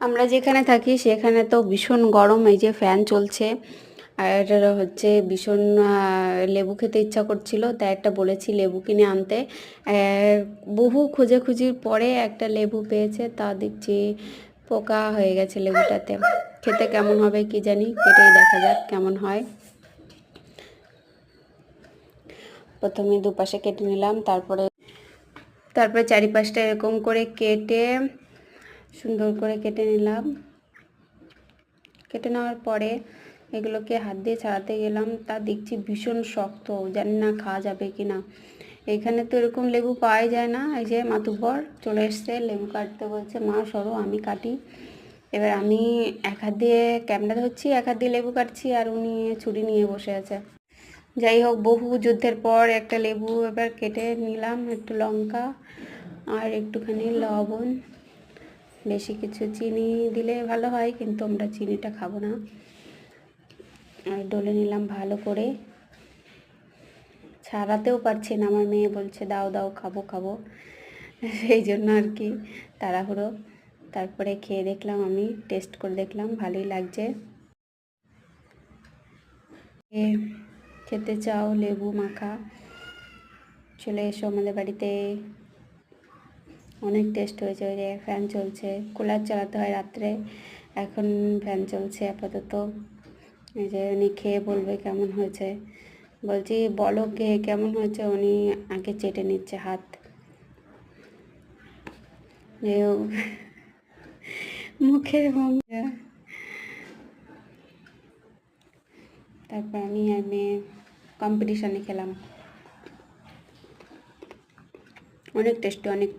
আমরা যেখানে থাকি সেখানে তো ভীষণ গরম, এই যে ফ্যান চলছে। আর হচ্ছে ভীষণ লেবু খেতে ইচ্ছা করছিল, তাই একটা বলেছি লেবু কিনে আনতে। বহু খোঁজাখুঁজির পরে একটা লেবু পেয়েছে, তা দেখছি পোকা হয়ে গেছে লেবুটাতে। খেতে কেমন হবে কি জানি, কেটেই দেখা যাক কেমন হয়। প্রথমে দুপাশে কেটে নিলাম, তারপরে চারিপাশটা এরকম করে কেটে সুন্দর করে কেটে নিলাম। কেটে নেওয়ার পরে এগুলোকে হাত দিয়ে ছাড়াতে গেলাম, তা দেখছি ভীষণ শক্ত, জানি না খাওয়া যাবে কি না। এখানে তো এরকম লেবু পাওয়াই যায় না। এই যে মাতুব্বর চলে এসছে, লেবু কাটতে বলছে, মা সরো আমি কাটি। এবার আমি এক হাত দিয়ে ক্যামেরা ধরছি, এক হাত দিয়ে লেবু কাটছি, আর উনি ছুরি নিয়ে বসে আছে। যাই হোক, বহু যুদ্ধের পর একটা লেবু এবার কেটে নিলাম। একটু লঙ্কা আর একটুখানি লবণ, বেশি কিছু চিনি দিলে ভালো হয়, কিন্তু আমরা চিনিটা খাবো না। আর ডলে নিলাম ভালো করে। ছাড়াতেও পারছি না, আমার মেয়ে বলছে দাও দাও খাবো খাবো, সেই জন্য আর কি তাড়াহুড়ো। তারপরে খেয়ে দেখলাম, আমি টেস্ট করে দেখলাম, ভালোই লাগছে। খেতে চাও লেবু মাখা, চলে এসো আমাদের বাড়িতে। অনেক টেস্ট হয়েছে। ওই যে ফ্যান চলছে, কুলার চালাতে হয় রাত্রে, এখন ফ্যান চলছে আপাতত। এই যে উনি খেয়ে বলবে কেমন হয়েছে। বলছি বলো কে কেমন হয়েছে। উনি আগে চেটে নিচ্ছে হাত। মুখে তারপর আমি আর মেয়ে কম্পিটিশানে খেলাম। অনেক টেস্টি, অনেক